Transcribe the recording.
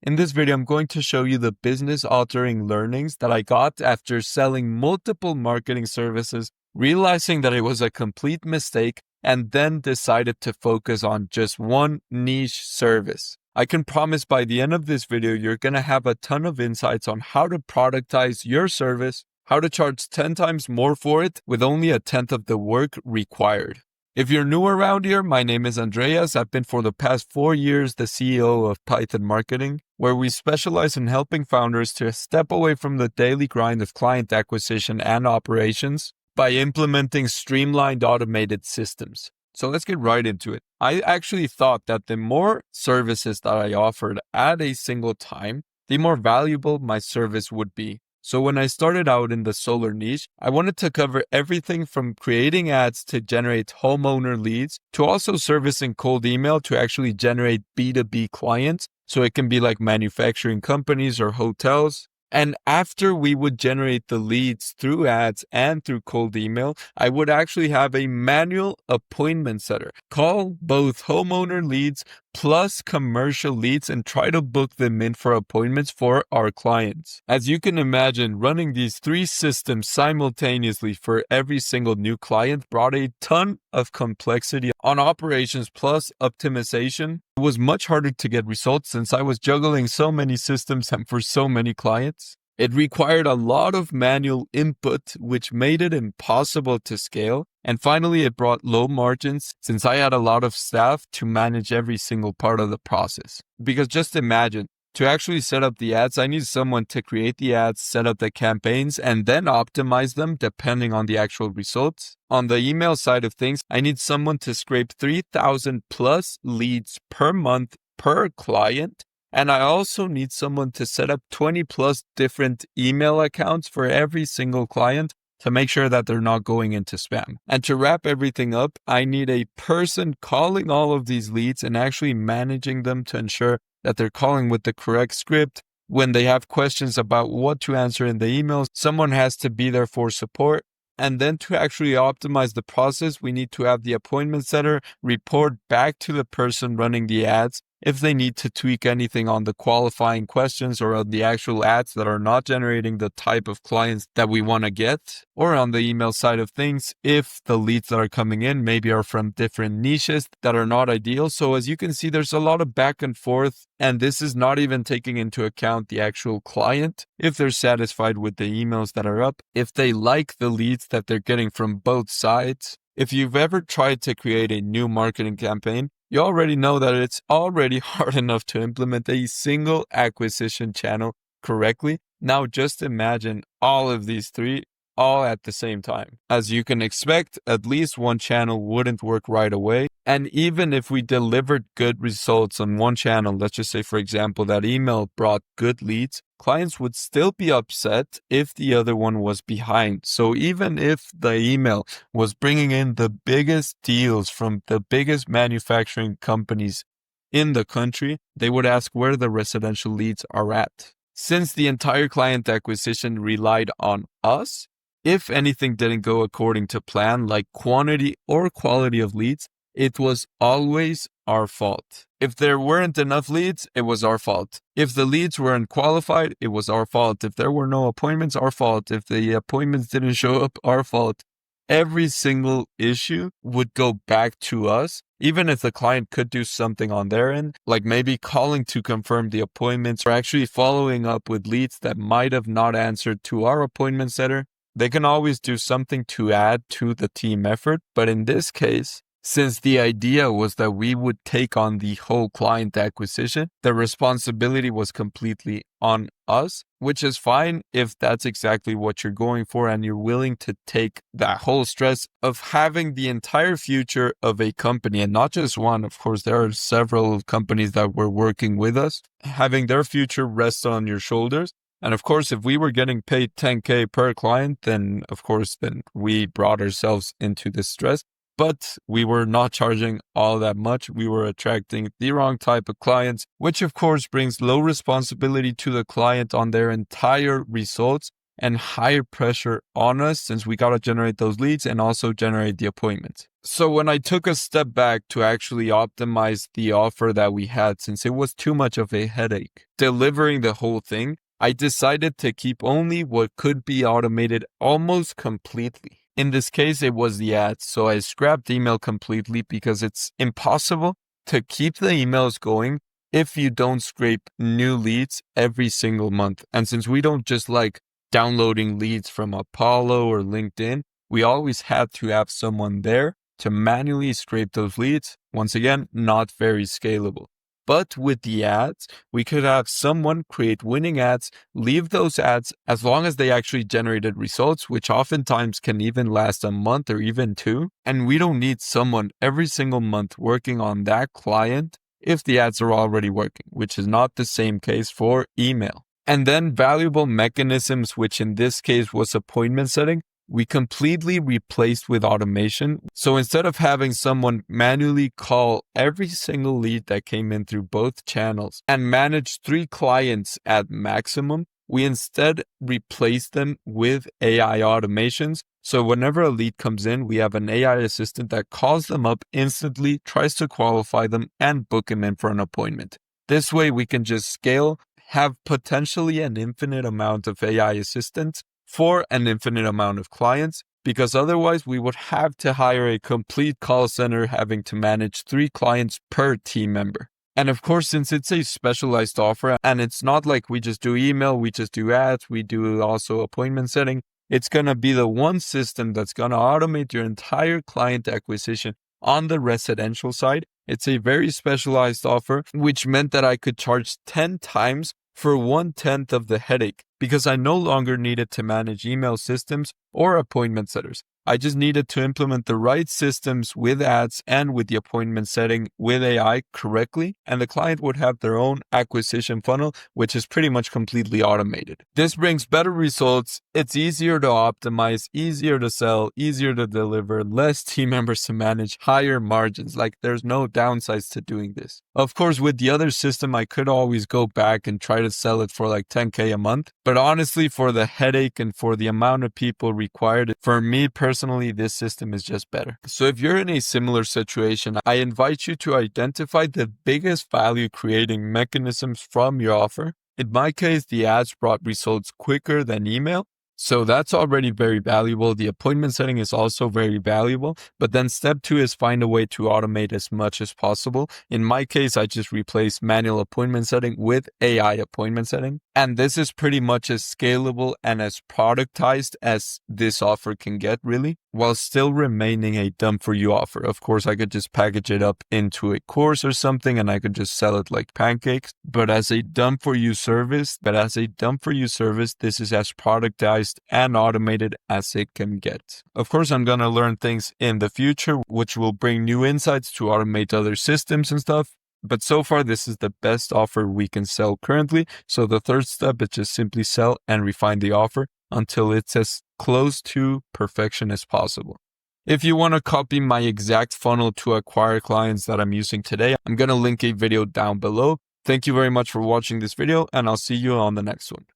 In this video, I'm going to show you the business altering learnings that I got after selling multiple marketing services, realizing that it was a complete mistake, and then decided to focus on just one niche service. I can promise by the end of this video, you're going to have a ton of insights on how to productize your service, how to charge 10 times more for it with only a tenth of the work required. If you're new around here, my name is Andreas. I've been for the past 4 years the CEO of Python Marketing, where we specialize in helping founders to step away from the daily grind of client acquisition and operations by implementing streamlined automated systems. So let's get right into it. I actually thought that the more services that I offered at a single time, the more valuable my service would be. So when I started out in the solar niche, I wanted to cover everything from creating ads to generate homeowner leads to also servicing cold email to actually generate B2B clients. So it can be like manufacturing companies or hotels. And after we would generate the leads through ads and through cold email, I would actually have a manual appointment setter call both homeowner leads plus commercial leads and try to book them in for appointments for our clients. As you can imagine, running these 3 systems simultaneously for every single new client brought a ton of complexity on operations plus optimization. It was much harder to get results since I was juggling so many systems and for so many clients. It required a lot of manual input, which made it impossible to scale. And finally, it brought low margins since I had a lot of staff to manage every single part of the process. Because just imagine, to actually set up the ads, I need someone to create the ads, set up the campaigns, and then optimize them depending on the actual results. On the email side of things, I need someone to scrape 3,000 plus leads per month per client. And I also need someone to set up 20 plus different email accounts for every single client to make sure that they're not going into spam. And to wrap everything up, I need a person calling all of these leads and actually managing them to ensure that they're calling with the correct script. When they have questions about what to answer in the emails, someone has to be there for support. And then to actually optimize the process, we need to have the appointment setter report back to the person running the ads if they need to tweak anything on the qualifying questions or on the actual ads that are not generating the type of clients that we want to get, or on the email side of things, if the leads that are coming in maybe are from different niches that are not ideal. So as you can see, there's a lot of back and forth, and this is not even taking into account the actual client, if they're satisfied with the emails that are up, if they like the leads that they're getting from both sides. If you've ever tried to create a new marketing campaign, you already know that it's already hard enough to implement a single acquisition channel correctly. Now just imagine all of these 3 all at the same time. As you can expect, at least one channel wouldn't work right away. And even if we delivered good results on one channel, let's just say, for example, that email brought good leads, clients would still be upset if the other one was behind. So even if the email was bringing in the biggest deals from the biggest manufacturing companies in the country, they would ask where the residential leads are at. Since the entire client acquisition relied on us, if anything didn't go according to plan, like quantity or quality of leads, it was always our fault. If there weren't enough leads, it was our fault. If the leads weren't qualified, it was our fault. If there were no appointments, our fault. If the appointments didn't show up, our fault. Every single issue would go back to us, even if the client could do something on their end, like maybe calling to confirm the appointments or actually following up with leads that might have not answered to our appointment setter. They can always do something to add to the team effort, but in this case, since the idea was that we would take on the whole client acquisition, the responsibility was completely on us, which is fine if that's exactly what you're going for and you're willing to take that whole stress of having the entire future of a company, and not just one. Of course, there are several companies that were working with us, having their future rest on your shoulders. And of course, if we were getting paid 10K per client, then we brought ourselves into this stress. But we were not charging all that much. We were attracting the wrong type of clients, which of course brings low responsibility to the client on their entire results and higher pressure on us since we got to generate those leads and also generate the appointments. So when I took a step back to actually optimize the offer that we had, since it was too much of a headache delivering the whole thing, I decided to keep only what could be automated almost completely. In this case, it was the ads. So I scrapped email completely because it's impossible to keep the emails going if you don't scrape new leads every single month. And since we don't just like downloading leads from Apollo or LinkedIn, we always had to have someone there to manually scrape those leads. Once again, not very scalable. But with the ads, we could have someone create winning ads, leave those ads as long as they actually generated results, which oftentimes can even last a month or even two. And we don't need someone every single month working on that client if the ads are already working, which is not the same case for email. And then valuable mechanisms, which in this case was appointment setting, we completely replaced with automation. So instead of having someone manually call every single lead that came in through both channels and manage 3 clients at maximum, we instead replaced them with AI automations. So whenever a lead comes in, we have an AI assistant that calls them up instantly, tries to qualify them, and book them in for an appointment. This way we can just scale, have potentially an infinite amount of AI assistants for an infinite amount of clients, because otherwise we would have to hire a complete call center having to manage 3 clients per team member. And of course, since it's a specialized offer and it's not like we just do email, we just do ads, we do also appointment setting, it's going to be the one system that's going to automate your entire client acquisition on the residential side. It's a very specialized offer, which meant that I could charge 10 times for 1/10 of the headache, because I no longer needed to manage email systems or appointment setters. I just needed to implement the right systems with ads and with the appointment setting with AI correctly, and the client would have their own acquisition funnel, which is pretty much completely automated. This brings better results. It's easier to optimize, easier to sell, easier to deliver, less team members to manage, higher margins. Like, there's no downsides to doing this. Of course, with the other system, I could always go back and try to sell it for like 10K a month. But honestly, for the headache and for the amount of people required, for me personally, this system is just better. So if you're in a similar situation, I invite you to identify the biggest value creating mechanisms from your offer. In my case, the ads brought results quicker than email. So that's already very valuable. The appointment setting is also very valuable. But then step 2 is find a way to automate as much as possible. In my case, I just replaced manual appointment setting with AI appointment setting. And this is pretty much as scalable and as productized as this offer can get, really, while still remaining a done for you offer. Of course, I could just package it up into a course or something and I could just sell it like pancakes. But as a done for you service, this is as productized and automated as it can get. Of course, I'm going to learn things in the future, which will bring new insights to automate other systems and stuff. But so far, this is the best offer we can sell currently. So the third step is just simply sell and refine the offer until it's as close to perfection as possible. If you want to copy my exact funnel to acquire clients that I'm using today, I'm going to link a video down below. Thank you very much for watching this video, and I'll see you on the next one.